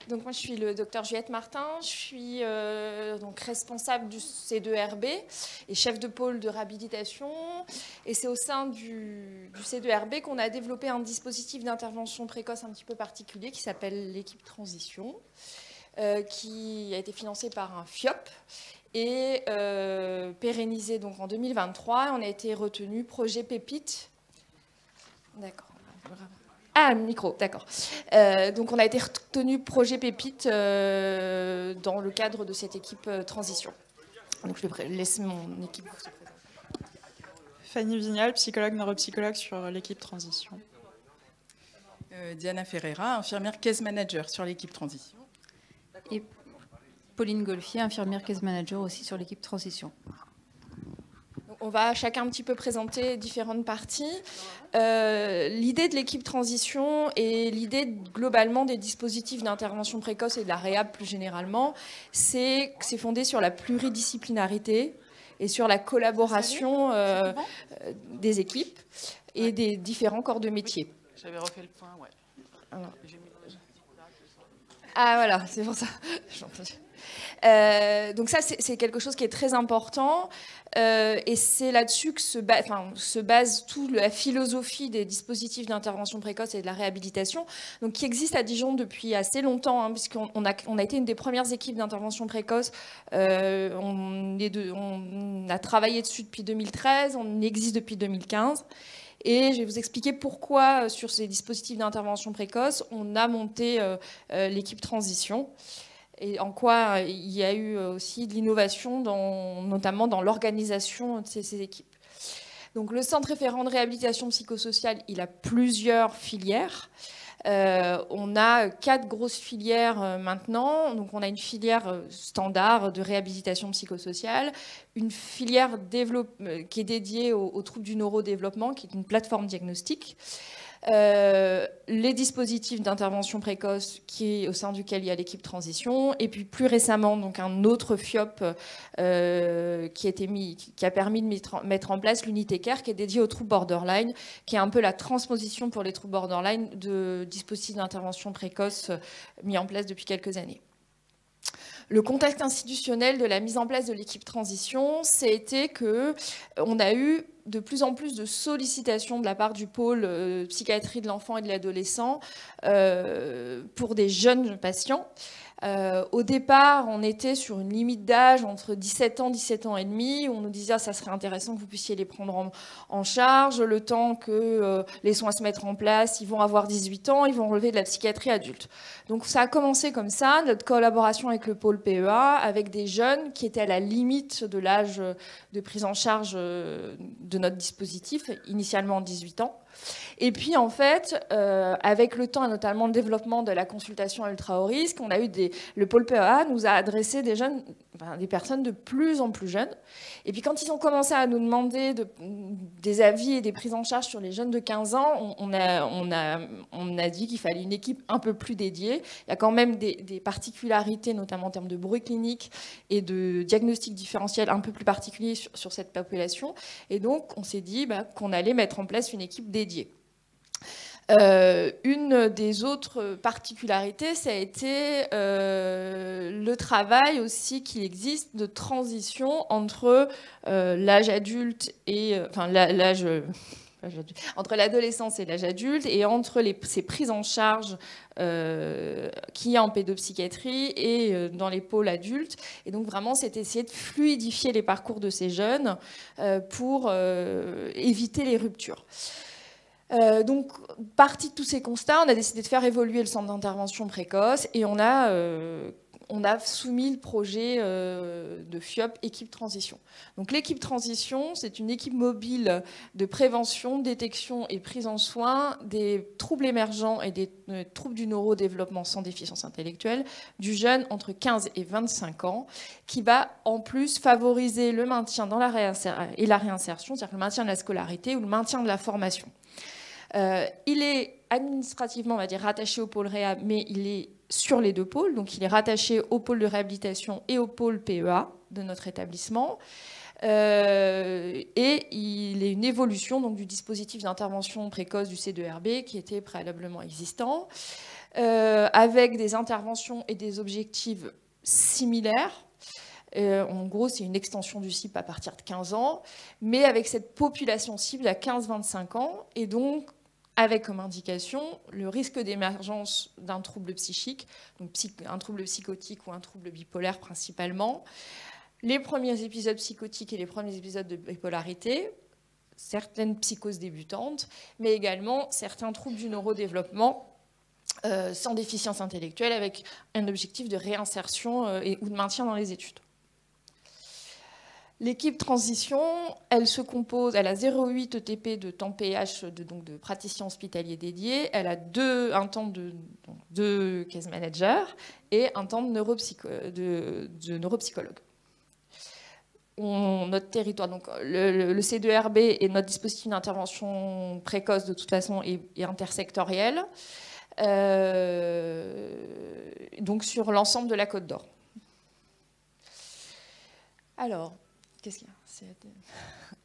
Donc moi je suis le docteur Juliette Martin, je suis donc responsable du C2RB et chef de pôle de réhabilitation. Et c'est au sein du C2RB qu'on a développé un dispositif d'intervention précoce un petit peu particulier qui s'appelle l'équipe transition, qui a été financé par un FIOP et pérennisé donc en 2023. On a été retenu projet Pépite. D'accord. Ah, le micro, d'accord. Donc on a été retenu projet Pépite dans le cadre de cette équipe transition. Donc je vais laisser mon équipe se présenter. Fanny Vignal, psychologue, neuropsychologue sur l'équipe transition. Diana Ferreira, infirmière case manager sur l'équipe transition. Et Pauline Golfier, infirmière case manager aussi sur l'équipe transition. On va chacun un petit peu présenter différentes parties. L'idée de l'équipe transition et l'idée globalement des dispositifs d'intervention précoce et de la réhab plus généralement, c'est fondé sur la pluridisciplinarité et sur la collaboration des équipes et des différents corps de métier. J'avais refait le point, ouais. Alors. J'ai mis... Ah voilà, c'est pour ça. Donc ça, c'est quelque chose qui est très important et c'est là-dessus que se base toute la philosophie des dispositifs d'intervention précoce et de la réhabilitation, donc qui existe à Dijon depuis assez longtemps, hein, puisqu'on a été une des premières équipes d'intervention précoce. On a travaillé dessus depuis 2013, on existe depuis 2015. Et je vais vous expliquer pourquoi, sur ces dispositifs d'intervention précoce, on a monté l'équipe transition et en quoi il y a eu aussi de l'innovation, notamment dans l'organisation de ces équipes. Donc, le centre référent de réhabilitation psychosociale, il a plusieurs filières. On a 4 grosses filières maintenant. Donc, on a une filière standard de réhabilitation psychosociale, une filière qui est dédiée aux troubles du neurodéveloppement, qui est une plateforme diagnostique. Les dispositifs d'intervention précoce au sein duquel il y a l'équipe transition, et puis plus récemment donc un autre FIOP qui a permis de mettre en place l'unité CARE qui est dédiée aux troubles borderline, qui est un peu la transposition pour les troubles borderline de dispositifs d'intervention précoce mis en place depuis quelques années. Le contexte institutionnel de la mise en place de l'équipe transition, c'était qu'on a eu de plus en plus de sollicitations de la part du pôle psychiatrie de l'enfant et de l'adolescent pour des jeunes patients. Au départ, on était sur une limite d'âge entre 17 ans et demi, où on nous disait ça serait intéressant que vous puissiez les prendre en charge, le temps que les soins se mettent en place, ils vont avoir 18 ans, ils vont relever de la psychiatrie adulte. Donc ça a commencé comme ça, notre collaboration avec le pôle PEA, avec des jeunes qui étaient à la limite de l'âge de prise en charge de notre dispositif, initialement 18 ans. Et puis en fait, avec le temps et notamment le développement de la consultation ultra haut risque, on a eu le pôle PEA nous a adressé des personnes de plus en plus jeunes. Et puis quand ils ont commencé à nous demander des avis et des prises en charge sur les jeunes de 15 ans, on a dit qu'il fallait une équipe un peu plus dédiée. Il y a quand même des particularités, notamment en termes de bruit clinique et de diagnostic différentiel un peu plus particulier sur cette population. Et donc on s'est dit qu'on allait mettre en place une équipe dédiée. Une des autres particularités, ça a été le travail aussi qu'il existe de transition entre l'âge adulte et entre l'adolescence et l'âge adulte et entre ces prises en charge qu'il y a en pédopsychiatrie et dans les pôles adultes. Et donc vraiment, c'est essayer de fluidifier les parcours de ces jeunes pour éviter les ruptures. Donc, partie de tous ces constats, on a décidé de faire évoluer le centre d'intervention précoce et on a soumis le projet de FIOP équipe transition. Donc, l'équipe transition, c'est une équipe mobile de prévention, détection et prise en soin des troubles émergents et des troubles du neurodéveloppement sans déficience intellectuelle du jeune entre 15 et 25 ans, qui va en plus favoriser le maintien dans la réinsertion, c'est-à-dire le maintien de la scolarité ou le maintien de la formation. Il est administrativement, on va dire, rattaché au pôle réhab, mais il est sur les 2 pôles. Donc, il est rattaché au pôle de réhabilitation et au pôle PEA de notre établissement. Et il est une évolution donc, du dispositif d'intervention précoce du C2RB qui était préalablement existant. avec des interventions et des objectifs similaires. En gros, c'est une extension du CIP à partir de 15 ans, mais avec cette population cible à 15-25 ans, et donc avec comme indication le risque d'émergence d'un trouble psychique, donc un trouble psychotique ou un trouble bipolaire principalement, les premiers épisodes psychotiques et les premiers épisodes de bipolarité, certaines psychoses débutantes, mais également certains troubles du neurodéveloppement sans déficience intellectuelle, avec un objectif de réinsertion ou de maintien dans les études. L'équipe transition, elle se compose, elle a 0,8 ETP de temps PH, donc de praticiens hospitaliers dédiés, elle a deux case managers et un temps de neuropsychologue. Notre territoire, donc le C2RB et notre dispositif d'intervention précoce, de toute façon, est intersectoriel, donc sur l'ensemble de la Côte d'Or. Alors, qu'est-ce qu'il y a ?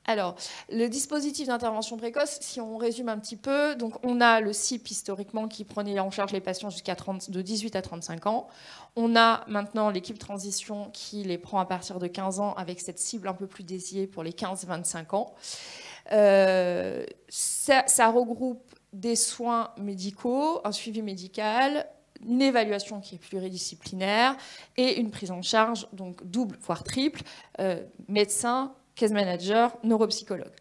Alors, le dispositif d'intervention précoce, si on résume un petit peu, donc on a le CIP historiquement qui prenait en charge les patients de 18 à 35 ans. On a maintenant l'équipe transition qui les prend à partir de 15 ans avec cette cible un peu plus dédiée pour les 15-25 ans. Ça regroupe des soins médicaux, un suivi médical, une évaluation qui est pluridisciplinaire et une prise en charge, donc double, voire triple, médecin, case manager, neuropsychologue.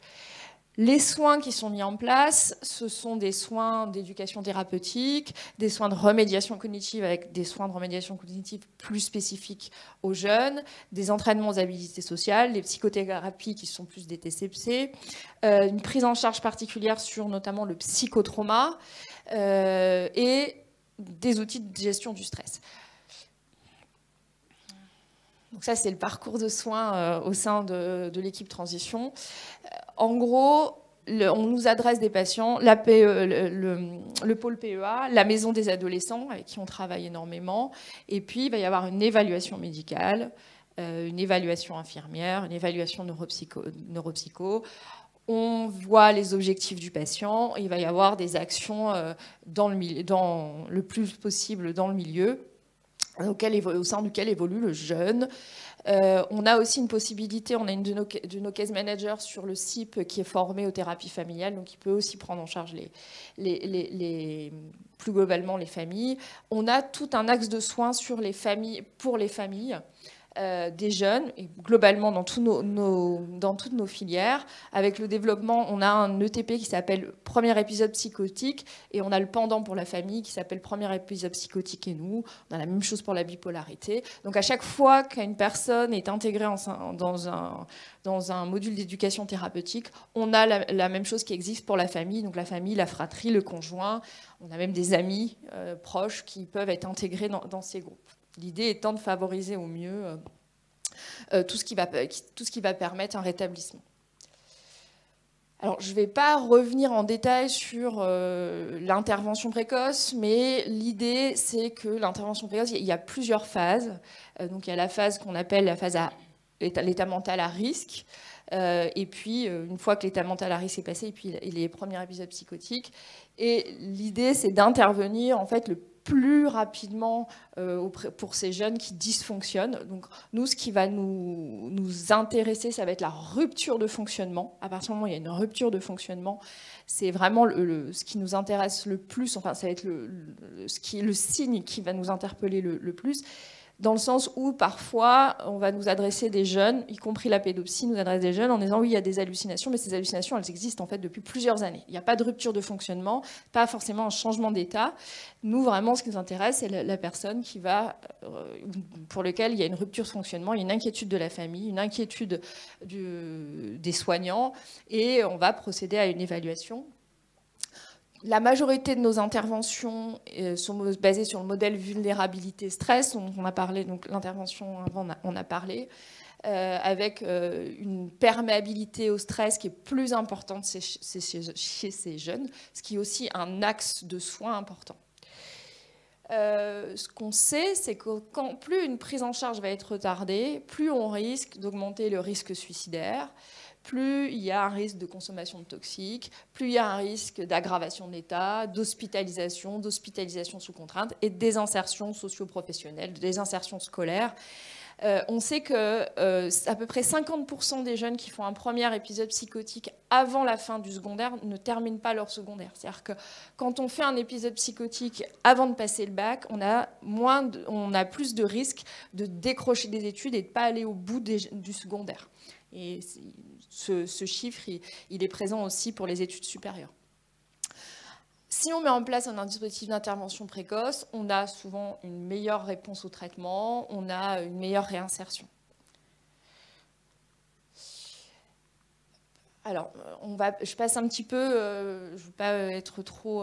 Les soins qui sont mis en place, ce sont des soins d'éducation thérapeutique, des soins de remédiation cognitive avec des soins de remédiation cognitive plus spécifiques aux jeunes, des entraînements aux habilités sociales, des psychothérapies qui sont plus des TCPC, une prise en charge particulière sur notamment le psychotrauma et des outils de gestion du stress. Donc ça, c'est le parcours de soins au sein de l'équipe transition. En gros, on nous adresse des patients, le pôle PEA, la maison des adolescents, avec qui on travaille énormément, et puis il va y avoir une évaluation médicale, une évaluation infirmière, une évaluation neuropsycho. On voit les objectifs du patient, il va y avoir des actions le plus possible dans le milieu, au sein duquel évolue le jeune. On a aussi une possibilité, on a une de nos case managers sur le CIP qui est formée aux thérapies familiales, donc il peut aussi prendre en charge plus globalement les familles. On a tout un axe de soins sur les familles, pour les familles, des jeunes, et globalement dans toutes nos filières. Avec le développement, on a un ETP qui s'appelle Premier épisode psychotique, et on a le pendant pour la famille qui s'appelle Premier épisode psychotique et nous. On a la même chose pour la bipolarité. Donc à chaque fois qu'une personne est intégrée dans un module d'éducation thérapeutique, on a la même chose qui existe pour la famille, donc la famille, la fratrie, le conjoint. On a même des amis proches qui peuvent être intégrés dans ces groupes. L'idée étant de favoriser au mieux tout ce qui va permettre un rétablissement. Alors, je ne vais pas revenir en détail sur l'intervention précoce, mais l'idée, c'est que l'intervention précoce, il y a plusieurs phases. Donc, il y a la phase qu'on appelle la phase l'état mental à risque. Et puis, une fois que l'état mental à risque est passé, et puis les premiers épisodes psychotiques. Et l'idée, c'est d'intervenir, en fait, le plus rapidement pour ces jeunes qui dysfonctionnent. Donc, nous, ce qui va nous intéresser, ça va être la rupture de fonctionnement. À partir du moment où il y a une rupture de fonctionnement, c'est vraiment ce qui nous intéresse le plus, enfin, ça va être le signe qui va nous interpeller le plus, dans le sens où parfois on va nous adresser des jeunes, y compris la pédopsie nous adresse des jeunes en disant oui, il y a des hallucinations, mais ces hallucinations, elles existent en fait depuis plusieurs années. Il n'y a pas de rupture de fonctionnement, pas forcément un changement d'état. Nous, vraiment, ce qui nous intéresse, c'est la personne pour laquelle il y a une rupture de fonctionnement, il y a une inquiétude de la famille, une inquiétude des soignants, et on va procéder à une évaluation. La majorité de nos interventions sont basées sur le modèle vulnérabilité-stress, dont on a parlé, donc l'intervention avant, on a parlé, avec une perméabilité au stress qui est plus importante chez ces jeunes, ce qui est aussi un axe de soins important. Ce qu'on sait, c'est que plus une prise en charge va être retardée, plus on risque d'augmenter le risque suicidaire, plus il y a un risque de consommation de toxiques, plus il y a un risque d'aggravation de l'état, d'hospitalisation sous contrainte et de désinsertion socio-professionnelle, de désinsertion scolaire. On sait que à peu près 50% des jeunes qui font un premier épisode psychotique avant la fin du secondaire ne terminent pas leur secondaire. C'est-à-dire que quand on fait un épisode psychotique avant de passer le bac, on a plus de risques de décrocher des études et de ne pas aller au bout du secondaire. Et ce chiffre, il est présent aussi pour les études supérieures. Si on met en place un dispositif d'intervention précoce, on a souvent une meilleure réponse au traitement, on a une meilleure réinsertion. Alors, je passe un petit peu, je ne veux pas être trop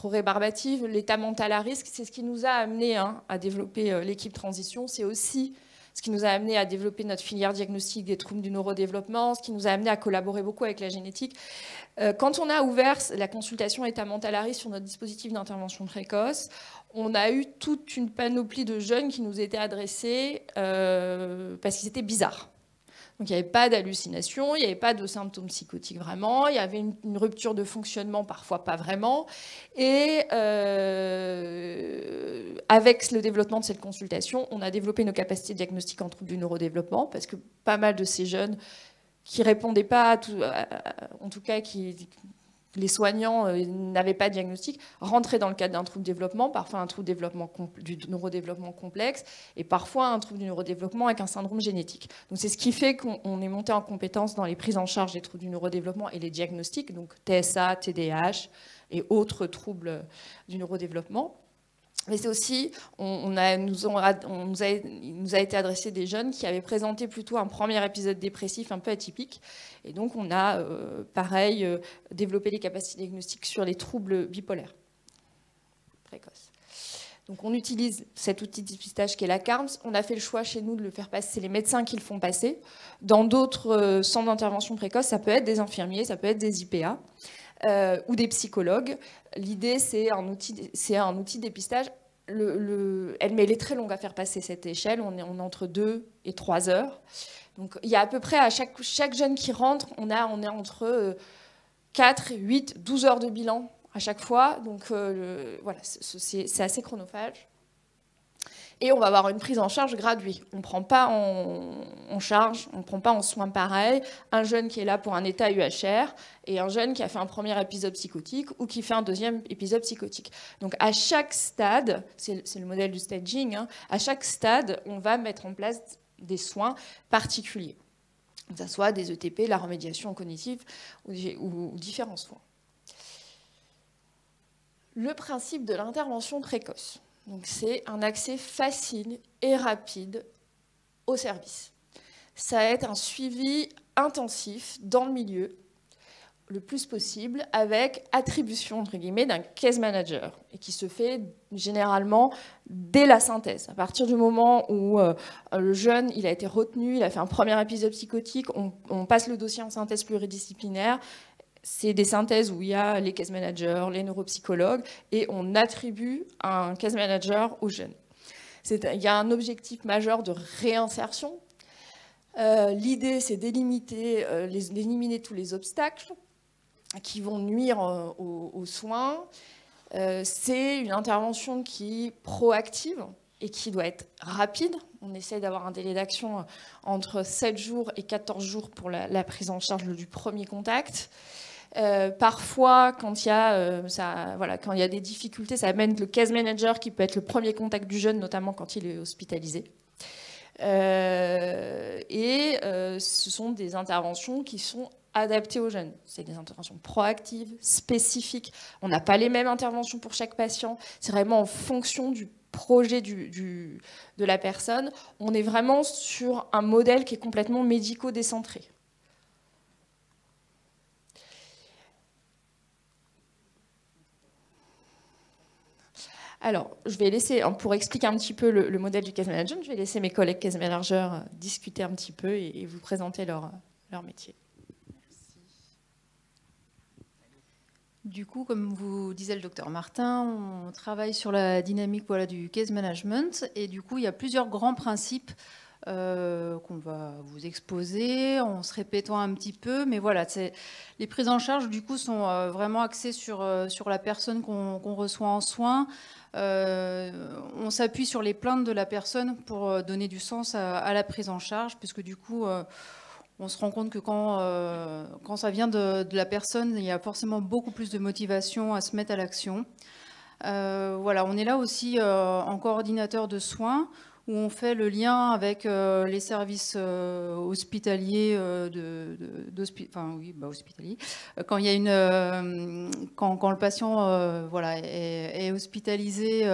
rébarbative. L'état mental à risque, c'est ce qui nous a amené à développer l'équipe transition. C'est aussi ce qui nous a amené à développer notre filière diagnostic des troubles du neurodéveloppement, ce qui nous a amené à collaborer beaucoup avec la génétique. Quand on a ouvert la consultation état mental à risque sur notre dispositif d'intervention précoce, on a eu toute une panoplie de jeunes qui nous étaient adressés parce qu'ils étaient bizarres. Donc il n'y avait pas d'hallucination, il n'y avait pas de symptômes psychotiques vraiment, il y avait une rupture de fonctionnement, parfois pas vraiment. Et avec le développement de cette consultation, on a développé nos capacités diagnostiques en troubles du neurodéveloppement, parce que pas mal de ces jeunes qui répondaient pas à tout, en tout cas les soignants n'avaient pas de diagnostic, rentraient dans le cadre d'un trouble de développement, parfois un trouble du neurodéveloppement complexe, et parfois un trouble du neurodéveloppement avec un syndrome génétique. Donc c'est ce qui fait qu'on est monté en compétence dans les prises en charge des troubles du neurodéveloppement et les diagnostics, donc TSA, TDAH et autres troubles du neurodéveloppement. Mais c'est aussi, il nous a été adressé des jeunes qui avaient présenté plutôt un premier épisode dépressif un peu atypique. Et donc, on a, pareil, développé les capacités diagnostiques sur les troubles bipolaires précoces. Donc, on utilise cet outil de dépistage qui est la CARMS. On a fait le choix chez nous de le faire passer, c'est les médecins qui le font passer. Dans d'autres centres d'intervention précoce, ça peut être des infirmiers, ça peut être des IPA. Ou des psychologues. L'idée, c'est un outil de dépistage. Elle est très longue à faire passer cette échelle. On est entre 2 et 3 heures. Donc, il y a à peu près, à chaque jeune qui rentre, on est entre 4, 8, 12 heures de bilan à chaque fois. Donc, voilà, c'est assez chronophage. Et on va avoir une prise en charge graduée. On ne prend pas en charge, on ne prend pas en soins pareil un jeune qui est là pour un état UHR et un jeune qui a fait un premier épisode psychotique ou qui fait un deuxième épisode psychotique. Donc à chaque stade, c'est le modèle du staging, à chaque stade, on va mettre en place des soins particuliers. Que ce soit des ETP, la remédiation cognitive ou différents soins. Le principe de l'intervention précoce. Donc c'est un accès facile et rapide au service. Ça va être un suivi intensif dans le milieu, le plus possible, avec attribution, entre guillemets, d'un case manager, et qui se fait généralement dès la synthèse. À partir du moment où le jeune il a été retenu, il a fait un premier épisode psychotique, on passe le dossier en synthèse pluridisciplinaire. C'est des synthèses où il y a les case managers, les neuropsychologues, et on attribue un case manager aux jeunes. Il y a un objectif majeur de réinsertion. L'idée, c'est d'éliminer tous les obstacles qui vont nuire aux soins. C'est une intervention qui est proactive et qui doit être rapide. On essaie d'avoir un délai d'action entre 7 jours et 14 jours pour la prise en charge du premier contact. Parfois, quand il y a des difficultés, ça amène le case manager qui peut être le premier contact du jeune, notamment quand il est hospitalisé. Ce sont des interventions qui sont adaptées aux jeunes. C'est des interventions proactives, spécifiques. On n'a pas les mêmes interventions pour chaque patient. C'est vraiment en fonction du projet de la personne. On est vraiment sur un modèle qui est complètement médico-décentré. Alors, je vais laisser, pour expliquer un petit peu le modèle du case management, je vais laisser mes collègues case managers discuter un petit peu et vous présenter leur métier. Merci. Du coup, comme vous disait le docteur Martin, on travaille sur la dynamique du case management et du coup, il y a plusieurs grands principes qu'on va vous exposer en se répétant un petit peu. Mais voilà, les prises en charge, du coup, sont vraiment axées sur la personne qu'on reçoit en soins. On s'appuie sur les plaintes de la personne pour donner du sens à la prise en charge, puisque du coup, on se rend compte que quand ça vient de la personne, il y a forcément beaucoup plus de motivation à se mettre à l'action. Voilà, on est là aussi en coordinateur de soins, où on fait le lien avec les services hospitaliers, hospitaliers. Quand il y a quand le patient voilà, est hospitalisé,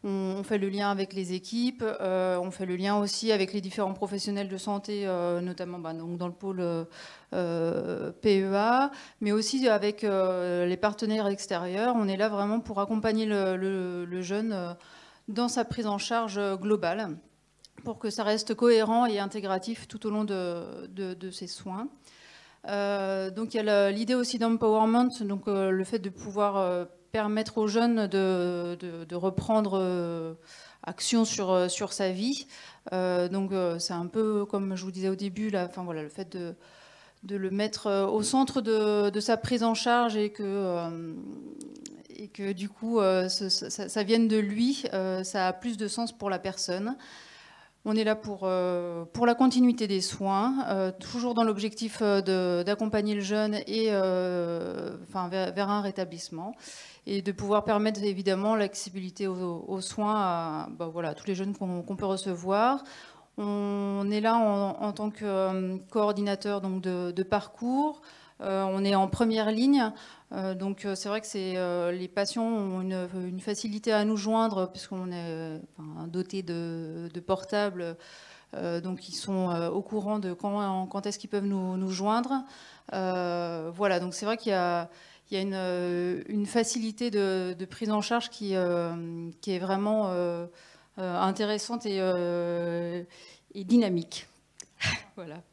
on fait le lien avec les équipes, on fait le lien aussi avec les différents professionnels de santé, notamment donc dans le pôle PEA, mais aussi avec les partenaires extérieurs. On est là vraiment pour accompagner le jeune dans sa prise en charge globale, pour que ça reste cohérent et intégratif tout au long de ses soins. Donc il y a l'idée aussi d'empowerment, donc le fait de pouvoir permettre aux jeunes de reprendre action sur sa vie. Donc c'est un peu comme je vous disais au début, le fait de le mettre au centre de sa prise en charge et que du coup ça vienne de lui, ça a plus de sens pour la personne. On est là pour la continuité des soins, toujours dans l'objectif d'accompagner le jeune et vers un rétablissement, et de pouvoir permettre évidemment l'accessibilité aux soins à tous les jeunes qu'on peut recevoir. On est là en tant que coordinateur donc, de parcours. On est en première ligne. Donc c'est vrai que les patients ont une facilité à nous joindre, puisqu'on est doté de portables. Donc ils sont au courant de quand est-ce qu'ils peuvent nous joindre. Voilà, donc c'est vrai qu'il y a une facilité de prise en charge qui est vraiment intéressante et dynamique. Voilà.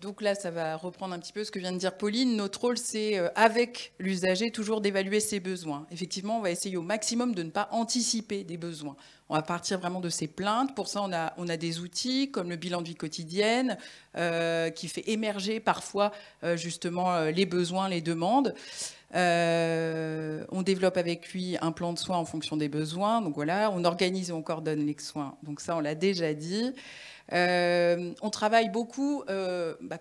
Donc là, ça va reprendre un petit peu ce que vient de dire Pauline. Notre rôle, c'est avec l'usager toujours d'évaluer ses besoins. Effectivement, on va essayer au maximum de ne pas anticiper des besoins. On va partir vraiment de ses plaintes. Pour ça, on a des outils comme le bilan de vie quotidienne qui fait émerger parfois justement les besoins, les demandes. On développe avec lui un plan de soins en fonction des besoins. Donc voilà, on organise et on coordonne les soins. Donc ça, on l'a déjà dit. On travaille beaucoup,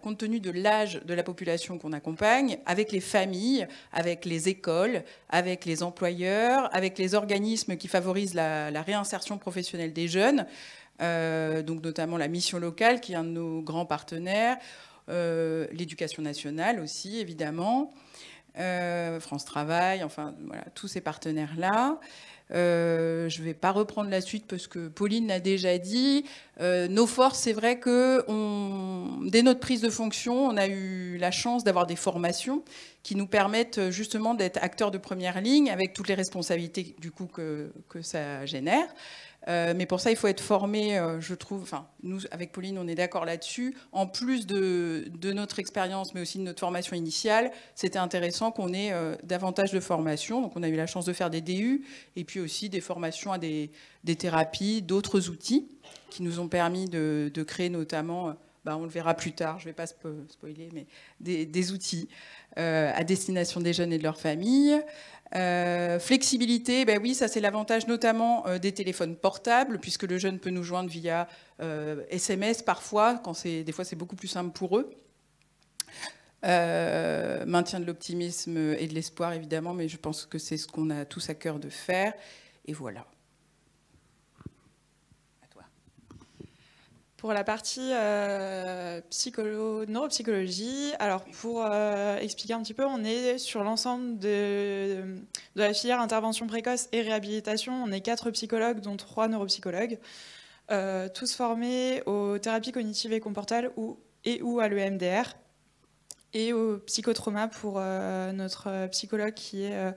compte tenu de l'âge de la population qu'on accompagne, avec les familles, avec les écoles, avec les employeurs, avec les organismes qui favorisent la réinsertion professionnelle des jeunes, donc notamment la mission locale, qui est un de nos grands partenaires, l'éducation nationale aussi, évidemment, France Travail, enfin, voilà, tous ces partenaires-là. Je ne vais pas reprendre la suite parce que Pauline l'a déjà dit. Nos forces, c'est vrai que dès notre prise de fonction, on a eu la chance d'avoir des formations qui nous permettent justement d'être acteurs de première ligne avec toutes les responsabilités du coup que ça génère. Mais pour ça, il faut être formé, je trouve. Enfin, nous, avec Pauline, on est d'accord là-dessus. En plus de notre expérience, mais aussi de notre formation initiale, c'était intéressant qu'on ait davantage de formations. Donc, on a eu la chance de faire des DU et puis aussi des formations à des thérapies, d'autres outils qui nous ont permis de créer notamment, on le verra plus tard, je ne vais pas spoiler, mais des outils à destination des jeunes et de leurs familles. Flexibilité, oui, ça c'est l'avantage notamment des téléphones portables, puisque le jeune peut nous joindre via SMS parfois, des fois c'est beaucoup plus simple pour eux. Maintien de l'optimisme et de l'espoir évidemment, mais je pense que c'est ce qu'on a tous à cœur de faire. Et voilà. Pour la partie neuropsychologie, alors pour expliquer un petit peu, on est sur l'ensemble de la filière intervention précoce et réhabilitation. On est 4 psychologues, dont 3 neuropsychologues, tous formés aux thérapies cognitives et comportementales ou à l'EMDR, et au psychotrauma pour notre psychologue qui est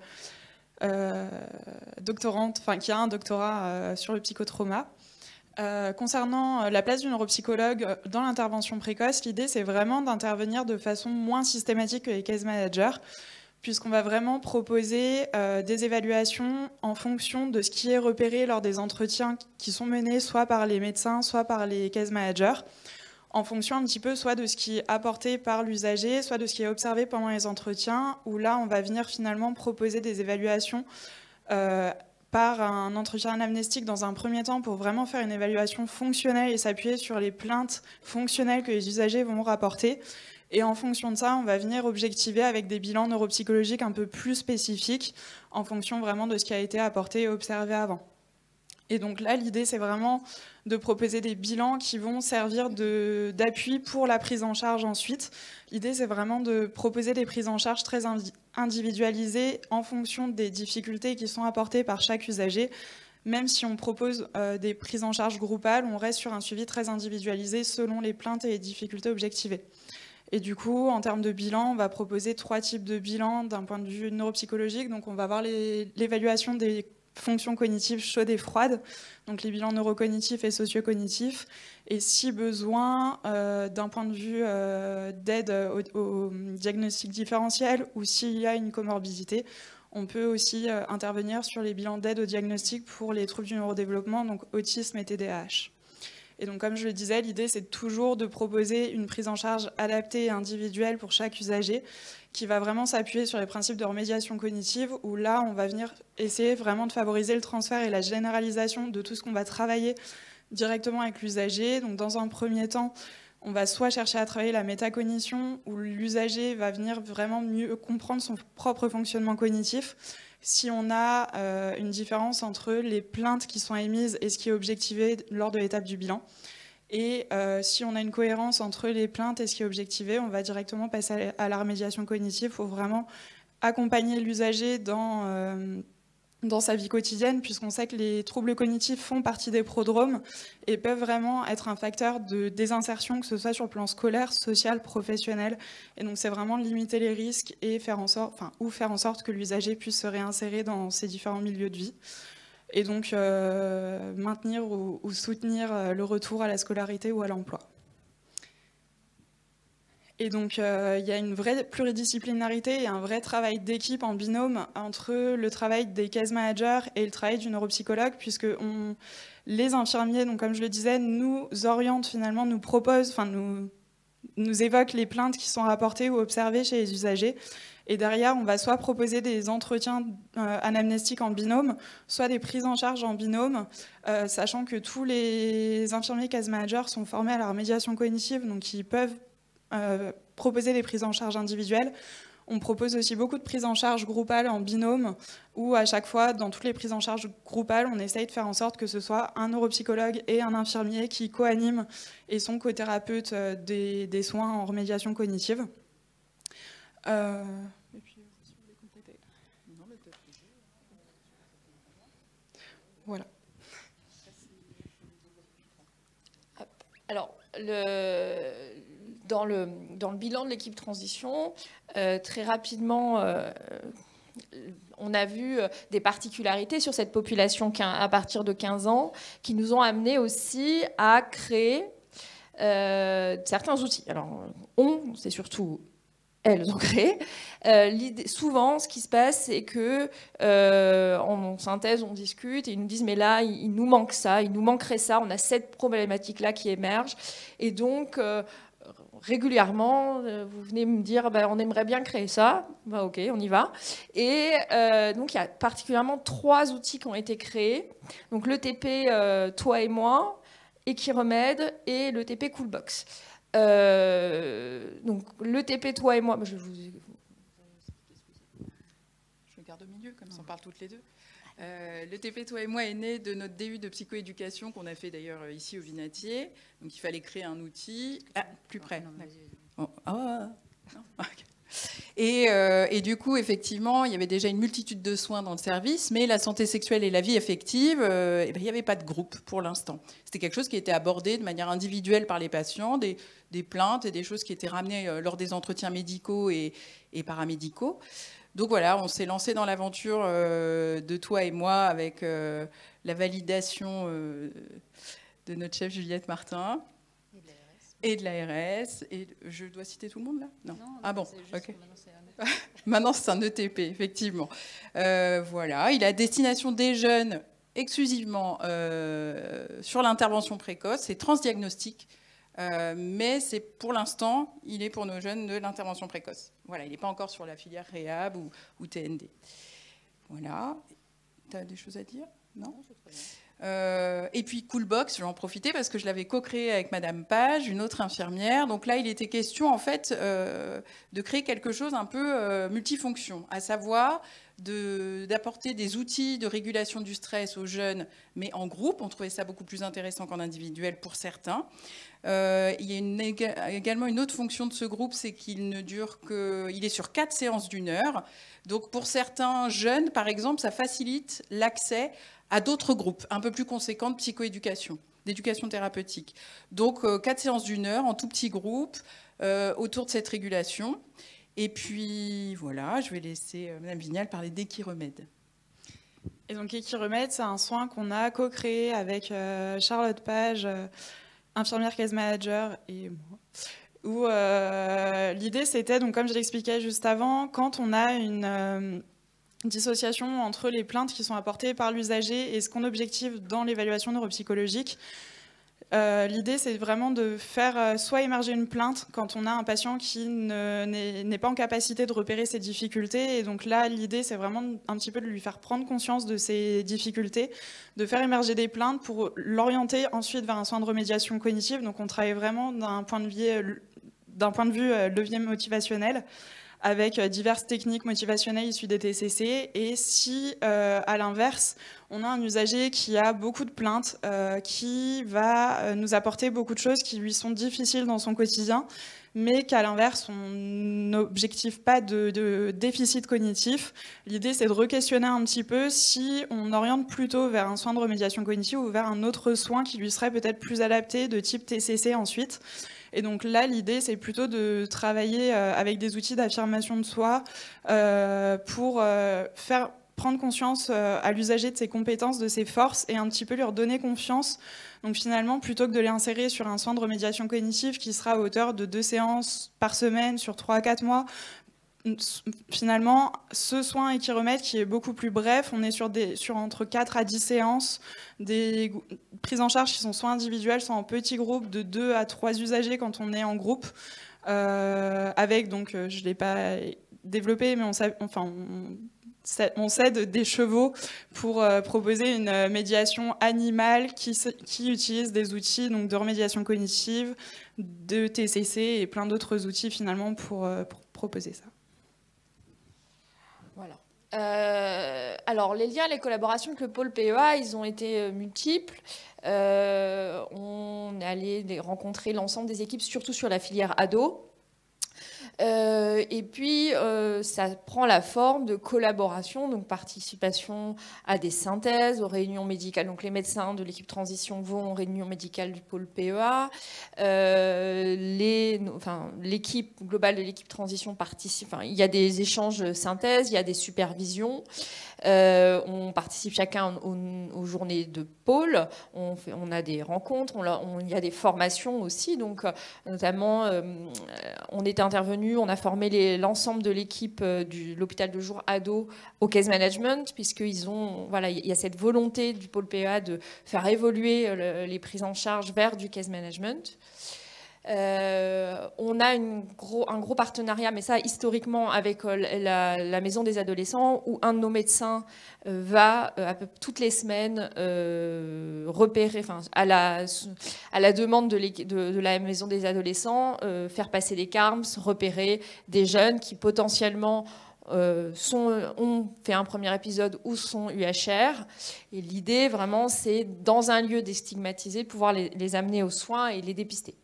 doctorante, enfin qui a un doctorat sur le psychotrauma. Concernant la place du neuropsychologue dans l'intervention précoce, l'idée c'est vraiment d'intervenir de façon moins systématique que les case managers, puisqu'on va vraiment proposer des évaluations en fonction de ce qui est repéré lors des entretiens qui sont menés soit par les médecins, soit par les case managers, en fonction un petit peu soit de ce qui est apporté par l'usager, soit de ce qui est observé pendant les entretiens, où là, on va venir finalement proposer des évaluations par un entretien anamnestique dans un premier temps pour vraiment faire une évaluation fonctionnelle et s'appuyer sur les plaintes fonctionnelles que les usagers vont rapporter. Et en fonction de ça, on va venir objectiver avec des bilans neuropsychologiques un peu plus spécifiques en fonction vraiment de ce qui a été apporté et observé avant. Et donc là, l'idée, c'est vraiment de proposer des bilans qui vont servir d'appui pour la prise en charge ensuite. L'idée, c'est vraiment de proposer des prises en charge très individualisées en fonction des difficultés qui sont apportées par chaque usager. Même si on propose des prises en charge groupales, on reste sur un suivi très individualisé selon les plaintes et les difficultés objectivées. Et du coup, en termes de bilan, on va proposer 3 types de bilans d'un point de vue neuropsychologique. Donc on va voir l'évaluation des fonctions cognitives chaudes et froides, donc les bilans neurocognitifs et socio-cognitifs, et si besoin, d'un point de vue d'aide au diagnostic différentiel ou s'il y a une comorbidité, on peut aussi intervenir sur les bilans d'aide au diagnostic pour les troubles du neurodéveloppement, donc autisme et TDAH. Et donc, comme je le disais, l'idée, c'est toujours de proposer une prise en charge adaptée et individuelle pour chaque usager, qui va vraiment s'appuyer sur les principes de remédiation cognitive, où là, on va venir essayer vraiment de favoriser le transfert et la généralisation de tout ce qu'on va travailler directement avec l'usager. Donc, dans un premier temps, on va soit chercher à travailler la métacognition, où l'usager va venir vraiment mieux comprendre son propre fonctionnement cognitif. Si on a une différence entre les plaintes qui sont émises et ce qui est objectivé lors de l'étape du bilan. Et si on a une cohérence entre les plaintes et ce qui est objectivé, on va directement passer à la remédiation cognitive pour vraiment accompagner l'usager dans sa vie quotidienne, puisqu'on sait que les troubles cognitifs font partie des prodromes et peuvent vraiment être un facteur de désinsertion, que ce soit sur le plan scolaire, social, professionnel. Et donc c'est vraiment limiter les risques et faire en sorte que l'usager puisse se réinsérer dans ces différents milieux de vie. Et donc maintenir ou soutenir le retour à la scolarité ou à l'emploi. Et donc, il y a une vraie pluridisciplinarité et un vrai travail d'équipe en binôme entre le travail des case managers et le travail du neuropsychologue, puisque les infirmiers, donc comme je le disais, nous orientent finalement, nous proposent, nous évoquent les plaintes qui sont rapportées ou observées chez les usagers. Et derrière, on va soit proposer des entretiens anamnestiques en binôme, soit des prises en charge en binôme, sachant que tous les infirmiers case managers sont formés à la remédiation cognitive, donc ils peuvent proposer des prises en charge individuelles. On propose aussi beaucoup de prises en charge groupales en binôme, où à chaque fois, dans toutes les prises en charge groupales, on essaye de faire en sorte que ce soit un neuropsychologue et un infirmier qui co-animent et sont co-thérapeutes des soins en remédiation cognitive. Et puis, si vous voulez compléter. Voilà. Alors, dans le bilan de l'équipe transition, très rapidement, on a vu des particularités sur cette population à partir de 15 ans qui nous ont amené aussi à créer certains outils. Alors, c'est surtout elles ont créé. Souvent, ce qui se passe, c'est que en synthèse, on discute et ils nous disent mais là, il nous manque ça, il nous manquerait ça, on a cette problématique-là qui émerge. Et donc, régulièrement, vous venez me dire on aimerait bien créer ça. Ok, on y va. Et donc, il y a particulièrement 3 outils qui ont été créés. Donc, le TP Toi et moi, Equiremède et le TP Coolbox. Donc le TP Toi et moi, je le garde au milieu, comme ça on parle toutes les deux. Le TP Toi et moi est né de notre DU de psychoéducation qu'on a fait d'ailleurs ici au Vinatier. Donc il fallait créer un outil. Plus près. Et du coup, effectivement, il y avait déjà une multitude de soins dans le service, mais la santé sexuelle et la vie affective, il n'y avait pas de groupe pour l'instant. C'était quelque chose qui était abordé de manière individuelle par les patients, des plaintes et des choses qui étaient ramenées lors des entretiens médicaux et paramédicaux. Donc voilà, on s'est lancé dans l'aventure de Toi et moi avec la validation de notre chef Juliette Martin. et de l'ARS. Et je dois citer tout le monde là? Non. Ah bon, ok. Maintenant, c'est un ETP, effectivement. Voilà, il est à destination des jeunes exclusivement sur l'intervention précoce, c'est transdiagnostic, mais c'est pour l'instant, il est pour nos jeunes de l'intervention précoce. Voilà, il n'est pas encore sur la filière réhab ou TND. Voilà. Tu as des choses à dire? Non, c'est très bien. Et puis Coolbox, je vais en profiter parce que je l'avais co-créé avec Madame Page, une autre infirmière. Donc là, il était question en fait de créer quelque chose un peu multifonction, à savoir d'apporter des outils de régulation du stress aux jeunes, mais en groupe. On trouvait ça beaucoup plus intéressant qu'en individuel pour certains. Il y a également une autre fonction de ce groupe, c'est qu'il ne dure il est sur 4 séances d'1 heure. Donc pour certains jeunes, par exemple, ça facilite l'accès à d'autres groupes un peu plus conséquents de psychoéducation, d'éducation thérapeutique. Donc 4 séances d'1 heure en tout petit groupe autour de cette régulation. Et puis voilà, je vais laisser Madame Vignal parler d'Equiremède. Et donc Equiremède, c'est un soin qu'on a co-créé avec Charlotte Page, infirmière case manager et moi. Où l'idée c'était, donc comme je l'expliquais juste avant, quand on a une dissociation entre les plaintes qui sont apportées par l'usager et ce qu'on objective dans l'évaluation neuropsychologique. L'idée, c'est vraiment de faire soit émerger une plainte quand on a un patient qui n'est pas en capacité de repérer ses difficultés. Et donc là, l'idée, c'est vraiment un petit peu de lui faire prendre conscience de ses difficultés, de faire émerger des plaintes pour l'orienter ensuite vers un soin de remédiation cognitive. Donc on travaille vraiment d'un point de vue levier motivationnel, avec diverses techniques motivationnelles issues des TCC. Et si, à l'inverse, on a un usager qui a beaucoup de plaintes, qui va nous apporter beaucoup de choses qui lui sont difficiles dans son quotidien, mais qu'à l'inverse, on n'objective pas de déficit cognitif, l'idée, c'est de re-questionner un petit peu si on oriente plutôt vers un soin de remédiation cognitive ou vers un autre soin qui lui serait peut-être plus adapté, de type TCC ensuite. Et donc là, l'idée, c'est plutôt de travailler avec des outils d'affirmation de soi pour faire prendre conscience à l'usager de ses compétences, de ses forces et un petit peu lui redonner confiance. Donc finalement, plutôt que de les insérer sur un soin de remédiation cognitive qui sera à hauteur de 2 séances par semaine sur 3 à 4 mois, finalement, ce soin Equiremède qui est beaucoup plus bref, on est sur entre 4 à 10 séances, des prises en charge qui sont soit individuelles, soit en petits groupes de 2 à 3 usagers quand on est en groupe, avec, donc je ne l'ai pas développé, mais on cède des chevaux pour proposer une médiation animale qui utilise des outils donc, de remédiation cognitive, de TCC et plein d'autres outils finalement pour proposer ça. Voilà. Alors, les liens, les collaborations avec le pôle PEA, ils ont été multiples. On est allé rencontrer l'ensemble des équipes, surtout sur la filière ado. Et puis, ça prend la forme de collaboration, donc participation à des synthèses, aux réunions médicales. Donc, les médecins de l'équipe transition vont aux réunions médicales du pôle PEA. L'équipe globale de l'équipe transition participe. Il y a des échanges synthèses, il y a des supervisions. On participe chacun aux journées de pôle. On a des rencontres, il y a des formations aussi. Donc, notamment, on est intervenu, on a formé l'ensemble de l'équipe de l'hôpital de jour ado au case management, puisqu'il y a cette volonté du pôle PEA de faire évoluer les prises en charge vers du case management. On a un gros partenariat, mais ça historiquement avec la maison des adolescents, où un de nos médecins va toutes les semaines repérer, à la demande de la maison des adolescents, faire passer des CARMS, repérer des jeunes qui potentiellement ont fait un premier épisode ou sont UHR. Et l'idée vraiment, c'est dans un lieu déstigmatisé, de pouvoir les amener aux soins et les dépister.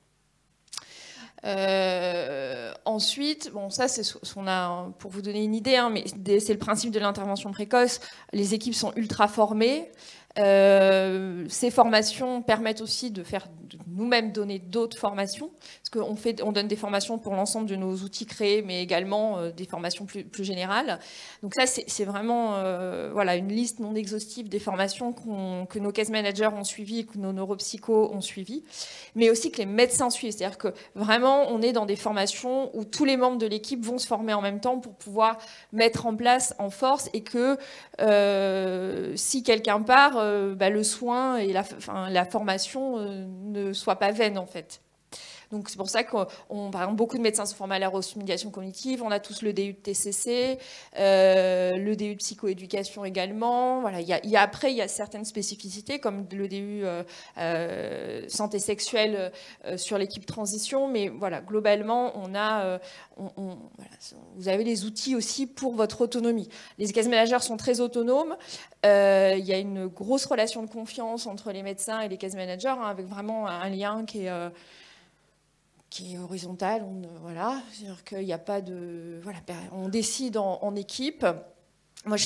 Ensuite, ça c'est ce qu'on a pour vous donner une idée, mais c'est le principe de l'intervention précoce. Les équipes sont ultra formées. Ces formations permettent aussi de faire de nous-mêmes donner d'autres formations, parce qu'on donne des formations pour l'ensemble de nos outils créés, mais également des formations plus générales. Donc ça, c'est vraiment voilà, une liste non exhaustive des formations que nos case managers ont suivies, que nos neuropsychos ont suivies, mais aussi que les médecins suivent. C'est-à-dire que vraiment, on est dans des formations où tous les membres de l'équipe vont se former en même temps pour pouvoir mettre en place en force, et que si quelqu'un part, le soin et la formation ne soient pas vaines, en fait. Donc c'est pour ça que par exemple, beaucoup de médecins se forment à la remédiation cognitive. On a tous le DU de TCC, le DU de psychoéducation également. Voilà, après, il y a certaines spécificités, comme le DU santé sexuelle sur l'équipe transition. Mais voilà, globalement, voilà, vous avez les outils aussi pour votre autonomie. Les case managers sont très autonomes. Il y a une grosse relation de confiance entre les médecins et les case managers, hein, avec vraiment un lien qui est horizontal, voilà, c'est-à-dire qu'il n'y a pas de... Voilà, on décide en équipe. Moi,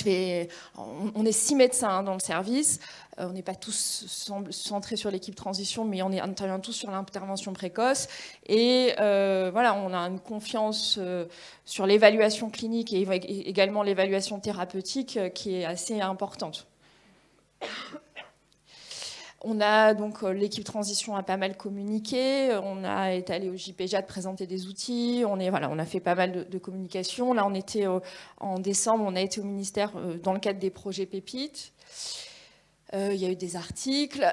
on est 6 médecins dans le service. On n'est pas tous centrés sur l'équipe transition, mais on intervient tous sur l'intervention précoce. Et voilà, on a une confiance sur l'évaluation clinique et également l'évaluation thérapeutique qui est assez importante. On a donc l'équipe transition a pas mal communiqué, on est allé au JPJAD présenter des outils, on a fait pas mal de communication. Là, on était en décembre, on a été au ministère dans le cadre des projets Pépites. Il y a eu des articles,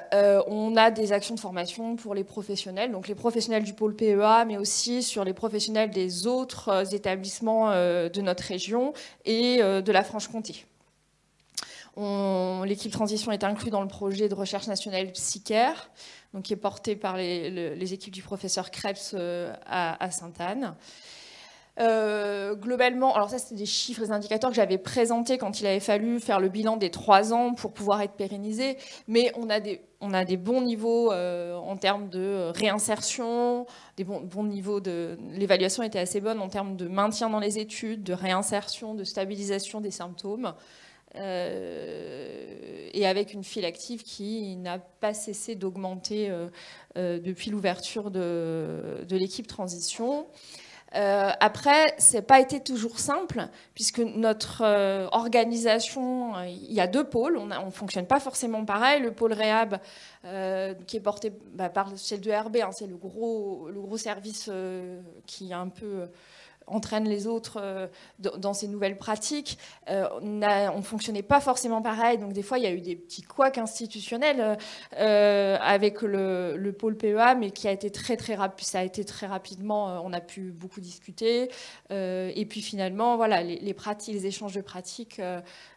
on a des actions de formation pour les professionnels, donc les professionnels du pôle PEA, mais aussi sur les professionnels des autres établissements de notre région et de la Franche-Comté. L'équipe transition est inclue dans le projet de recherche nationale Psycare, donc qui est porté par les équipes du professeur Krebs à Sainte-Anne. Globalement, alors ça c'est des chiffres, des indicateurs que j'avais présentés quand il avait fallu faire le bilan des 3 ans pour pouvoir être pérennisé, mais on a des bons niveaux en termes de réinsertion, des bons niveaux l'évaluation était assez bonne en termes de maintien dans les études, de réinsertion, de stabilisation des symptômes. Et avec une file active qui n'a pas cessé d'augmenter depuis l'ouverture de l'équipe transition. Après, ça n'a pas été toujours simple, puisque notre organisation, il y a 2 pôles, on ne fonctionne pas forcément pareil. Le pôle Réhab, qui est porté par celle de RB, hein, c'est le gros service qui est un peu... entraîne les autres dans ces nouvelles pratiques. On ne fonctionnait pas forcément pareil, donc des fois il y a eu des petits couacs institutionnels avec le pôle PEA, mais qui a été ça a été très rapidement, on a pu beaucoup discuter, et puis finalement voilà, les échanges de pratiques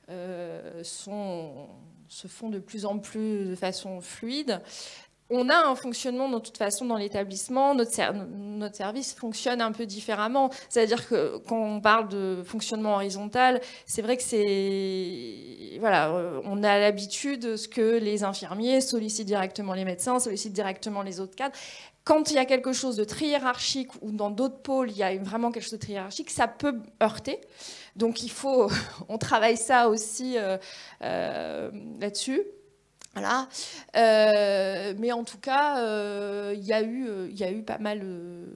se font de plus en plus de façon fluide. On a un fonctionnement de toute façon dans l'établissement, notre service fonctionne un peu différemment. C'est-à-dire que quand on parle de fonctionnement horizontal, c'est vrai que voilà, on a l'habitude que les infirmiers sollicitent directement les médecins, sollicitent directement les autres cadres. Quand il y a quelque chose de très hiérarchique ou dans d'autres pôles, il y a vraiment quelque chose de très hiérarchique, ça peut heurter. Donc on travaille ça aussi là-dessus. Voilà. Mais en tout cas, il y a eu pas mal de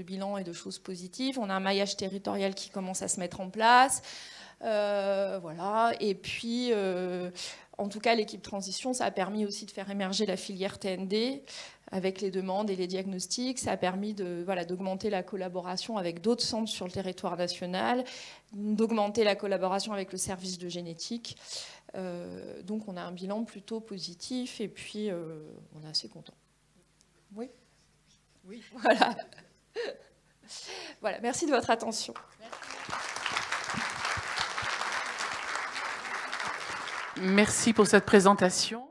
bilans et de choses positives. On a un maillage territorial qui commence à se mettre en place. Voilà. Et puis, en tout cas, l'équipe transition, ça a permis aussi de faire émerger la filière TND avec les demandes et les diagnostics. Ça a permis d'augmenter la collaboration avec d'autres centres sur le territoire national, d'augmenter la collaboration avec le service de génétique. Donc on a un bilan plutôt positif et puis on est assez content. Oui. Oui. Voilà. Voilà. Merci de votre attention. Merci pour cette présentation.